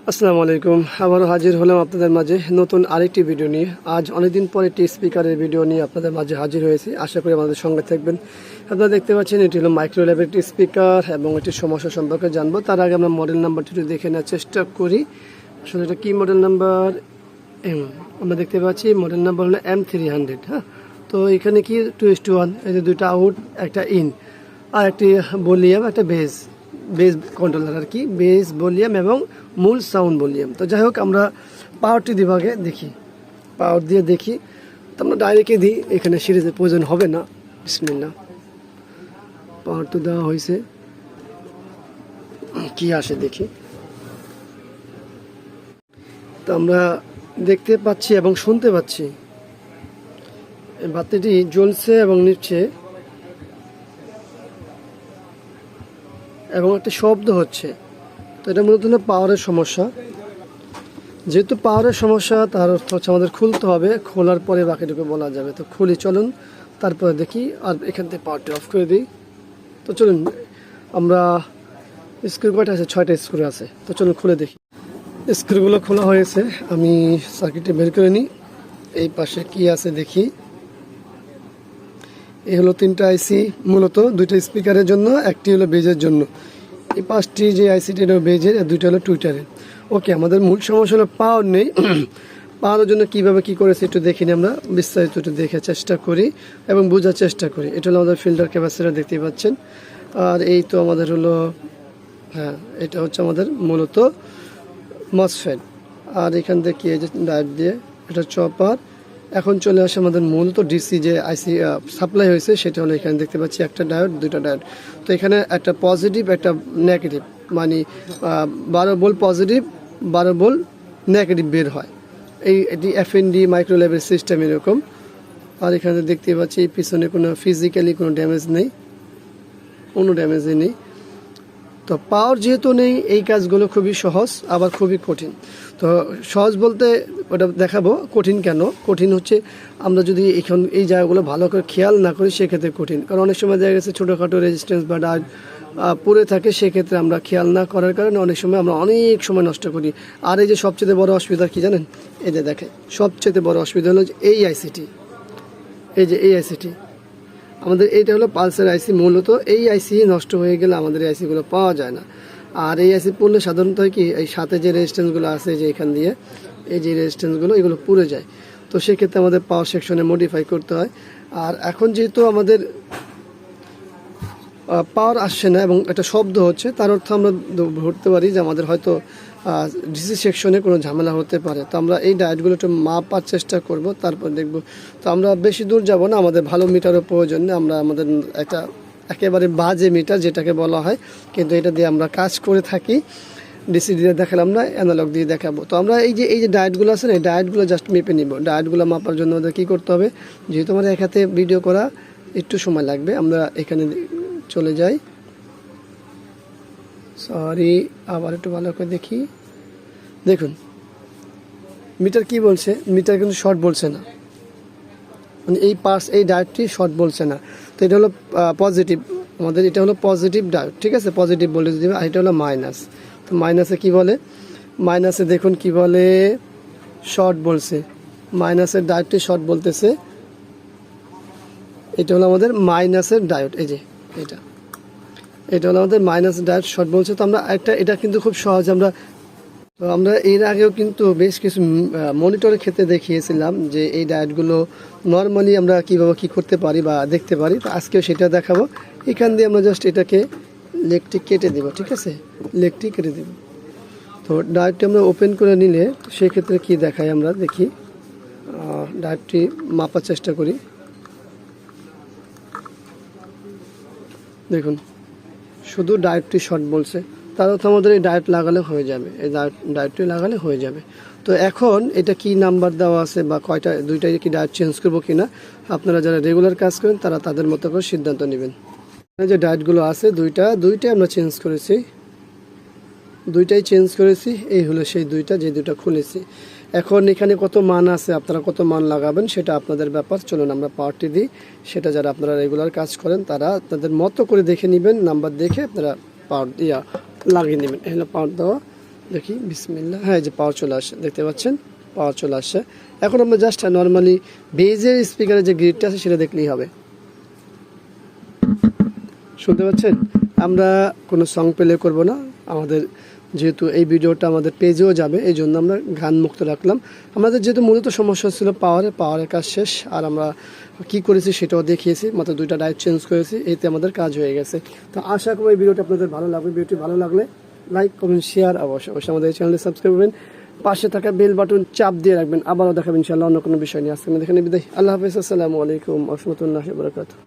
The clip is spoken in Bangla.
আসসালামু আলাইকুম। আবারও হাজির হলাম আপনাদের মাঝে নতুন আরেকটি ভিডিও নিয়ে। আজ অনেকদিন পরে একটি স্পিকারের ভিডিও নিয়ে আপনাদের মাঝে হাজির হয়েছি। আশা করি আমাদের সঙ্গে থাকবেন। আপনারা দেখতে পাচ্ছেন এটি হলো মাইক্রোল্যাবের একটি স্পিকার এবং এটির সমস্যা সম্পর্কে জানবো। তার আগে আমরা মডেল নাম্বারটি একটু দেখে নেওয়ার চেষ্টা করি। আসলে এটা কী মডেল নাম্বার? আমরা দেখতে পাচ্ছি মডেল নাম্বার হলো M300। হ্যাঁ, তো এখানে কি 2:1, এই যে দুইটা আউট একটা ইন আর একটি ভলিউম একটা বেস কন্ট্রোলার আর কি, বেস ভলিউম এবং মূল সাউন্ড ভলিউম। তো যাই হোক, আমরা পাওয়ারটি বিভাগে দেখি, পাওয়ার দিয়ে দেখি। তো আমরা ডাইরেক্টে দিই, এখানে সিরিজের প্রয়োজন হবে না। বিসমিল্লাহ, পাওয়ার তো দেওয়া হয়েছে, কি আসে দেখি। তো আমরা দেখতে পাচ্ছি এবং শুনতে পাচ্ছি বাতিটি জ্বলছে এবং নিচ্ছে এবং একটা শব্দ হচ্ছে। তো এটা মূলত হলো পাওয়ারের সমস্যা। যেহেতু পাওয়ারের সমস্যা, তার অর্থ হচ্ছে আমাদের খুলতে হবে, খোলার পরে বাকিটুকু বলা যাবে। তো খুলি, চলুন তারপরে দেখি। আর এখান থেকে পাওয়ারটি অফ করে দিই। তো চলুন, আমরা স্ক্রু কয়টা আছে? 6টা স্ক্রু আছে। তো চলুন খুলে দেখি। স্ক্রুগুলো খোলা হয়েছে, আমি সার্কিটটি বের করে নিই। এই পাশে কি আছে দেখি। এই হলো 3টা আইসি, মূলত 2টা স্পিকারের জন্য, একটি হলো বেজের জন্য। এই 5টি যে আইসিটি হলো বেজের, আর 2টা হলো টুইটারের। ওকে, আমাদের মূল সমস্যা হলো পাওয়ার নেই। পাওয়ারের জন্য কীভাবে কী করেছে একটু দেখি নিই, আমরা বিস্তারিত একটু দেখে চেষ্টা করি এবং বোঝার চেষ্টা করি। এটা হলো আমাদের ফিল্টার ক্যাপাসিটর, দেখতেই পাচ্ছেন। আর এই তো আমাদের হলো, হ্যাঁ, এটা হচ্ছে আমাদের মূলত মসফেট। আর এখান থেকে এই যে ডায়োড দিয়ে, এটা চপার। এখন চলে আসে আমাদের মূলত ডিসি যে আইসি সাপ্লাই হয়েছে, সেটা হলো এখানে দেখতে পাচ্ছি একটা ডায়োড, 2টা ডায়োড। তো এখানে একটা পজিটিভ একটা নেগেটিভ, মানে 12 ভোল্ট পজিটিভ, 12 ভোল্ট নেগেটিভ বের হয়। এটি এফএনডি মাইক্রোল্যাবের সিস্টেম এরকম। আর এখানে দেখতে পাচ্ছি পিছনে কোনো ফিজিক্যালি কোনো ড্যামেজ নেই, কোনো ড্যামেজই নেই। তো পাওয়ার যেহেতু নেই, এই কাজগুলো খুবই সহজ আবার খুবই কঠিন। তো সহজ বলতে ওটা দেখাবো, কঠিন কেন? কঠিন হচ্ছে আমরা যদি এই জায়গাগুলো ভালো করে খেয়াল না করি, সেক্ষেত্রে কঠিন। কারণ অনেক সময় দেখা গেছে ছোটোখাটো রেজিস্ট্যান্স বা ডায়োড পড়ে থাকে, সেক্ষেত্রে আমরা খেয়াল না করার কারণে অনেক সময় আমরা অনেক সময় নষ্ট করি। আর এই যে সবচেয়ে বড় অসুবিধা কি জানেন? এই যে দেখে, সবচেয়ে বড় অসুবিধা হলো যে এই আইসিটি, এই যে এই আইসিটি আমাদের, এইটা হলো পালসের আইসি। মূলত এই আইসি নষ্ট হয়ে গেলে আমাদের এই আইসিগুলো পাওয়া যায় না। আর এই আইসি পড়লে সাধারণত হয় কি, এই সাথে যে রেজিস্ট্যান্সগুলো আছে যে এখান দিয়ে, এই যে রেজিস্ট্যান্সগুলো, এগুলো পুড়ে যায়। তো সেক্ষেত্রে আমাদের পাওয়ার সেকশনে মডিফাই করতে হয়। আর এখন যেহেতু আমাদের পাওয়ার আসছে না এবং একটা শব্দ হচ্ছে, তার অর্থ আমরা ধরতে পারি যে আমাদের হয়তো ডিসি সেকশনে কোনো ঝামেলা হতে পারে। তো আমরা এই ডায়োডগুলো একটু মাপার চেষ্টা করব, তারপর দেখব। তো আমরা বেশি দূর যাব না, আমাদের ভালো মিটারের প্রয়োজন নেই। আমরা আমাদের একটা একেবারে বাজে মিটার যেটাকে বলা হয়, কিন্তু এটা দিয়ে আমরা কাজ করে থাকি। ডিসি দিয়ে দেখালাম না, অ্যানালগ দিয়ে দেখাবো। তো আমরা এই যে ডায়োডগুলো আছে না, এই ডায়োডগুলো জাস্ট মেপে নিব। ডায়োডগুলো মাপার জন্য আমাদের কী করতে হবে? যেহেতু আমার এক হাতে ভিডিও করা একটু সময় লাগবে, আমরা এখানে চলে যাই। সরি, আবার একটু ভালো করে দেখি। দেখুন মিটার কি বলছে, মিটার কিন্তু শর্ট বলছে না, মানে এই ডায়োডটি শর্ট বলছে না। তো এটা হলো পজিটিভ, আমাদের এটা হলো পজিটিভ ডায়োড, ঠিক আছে, পজিটিভ ভোল্টেজ দিবে। আর এটা হলো মাইনাস। তো মাইনাসে কি বলে? মাইনাসে দেখুন কি বলে, শর্ট বলছে। মাইনাসের ডায়োডটি শর্ট বলতেছে। এটা হলো আমাদের মাইনাসের ডায়োড, এই যে এটা হলো আমাদের মাইনাস ডায়োড, শর্ট বলছে। তো আমরা এটা কিন্তু খুব সহজ, আমরা এর আগেও কিন্তু বেশ কিছু মনিটরের ক্ষেত্রে দেখিয়েছিলাম যে এই ডায়োডগুলো নর্মালি আমরা কীভাবে কী করতে পারি বা দেখতে পারি। তো আজকেও সেটা দেখাবো। এখান দিয়ে আমরা জাস্ট এটাকে লেগটি কেটে দেবো, ঠিক আছে, লেগটি কেটে দেব। তো ডায়োডটি আমরা ওপেন করে নিলে সেক্ষেত্রে কি দেখায় আমরা দেখি। ডায়োডটি মাপার চেষ্টা করি। দেখুন শুধু ডায়োডটি শর্ট বলছে, তার অর্থ আমাদের এই ডায়োড লাগালে হয়ে যাবে, এই ডায়োডটি লাগালে হয়ে যাবে। তো এখন এটা কি নাম্বার দেওয়া আছে বা কয়টা, 2টাই কি ডায়োড চেঞ্জ করবো কিনা, আপনারা যারা রেগুলার কাজ করেন তারা তাদের মতো করে সিদ্ধান্ত নেবেন। যে ডায়োডগুলো আছে দুইটাই আমরা চেঞ্জ করেছি, দুইটাই চেঞ্জ করেছি। এই হলো সেই দুইটা, যে দুইটা খুলেছি। এখন এখানে কত মান আছে, আপনারা কত মান লাগাবেন সেটা আপনাদের ব্যাপার। চলুন আমরা পাওয়ারটি দিই, সেটা যারা আপনারা রেগুলার কাজ করেন তারা তাদের মতো করে দেখে নেবেন, নাম্বার দেখে আপনারা পাওয়ার লাগিয়ে নেবেন। এই হলো পাওয়ার দেওয়া। দেখি বিসমিল্লাহ, হ্যাঁ এই যে পাওয়ার চলে আসে, দেখতে পাচ্ছেন পাওয়ার চলে আসছে। এখন আমরা জাস্ট নর্মালি বেজের স্পিকারের যে গ্রিডটা আছে সেটা দেখলেই হবে। শুনতে পাচ্ছেন? আমরা কোনো সং প্লে করব না, আমাদের যেহেতু এই ভিডিওটা আমাদের পেজেও যাবে এই জন্য আমরা গান মুক্ত রাখলাম। আমাদের যেহেতু মূলত সমস্যা ছিল পাওয়ারের কাজ শেষ, আর আমরা কি করেছি সেটাও দেখিয়েছি, মাত্র 2টা ডাইভ চেঞ্জ করেছি, এতে আমাদের কাজ হয়ে গেছে। তো আশা করি এই ভিডিওটা আপনাদের ভালো লাগবে। ভিডিওটি ভালো লাগলে লাইক কমেন্ট শেয়ার অবশ্যই আমাদের এই চ্যানেলে সাবস্ক্রাইব করবেন, পাশে থাকা বেল বাটন চাপ দিয়ে রাখবেন। আবারও দেখাবেন ইনশাআল্লাহ অন্য কোনো বিষয় নিয়ে। আজকে আমি এখানে বিদায়, আল্লাহ হাফেজ, আসসালামু আলাইকুম ওয়া রাহমাতুল্লাহি ওয়া বারাকাতুহু।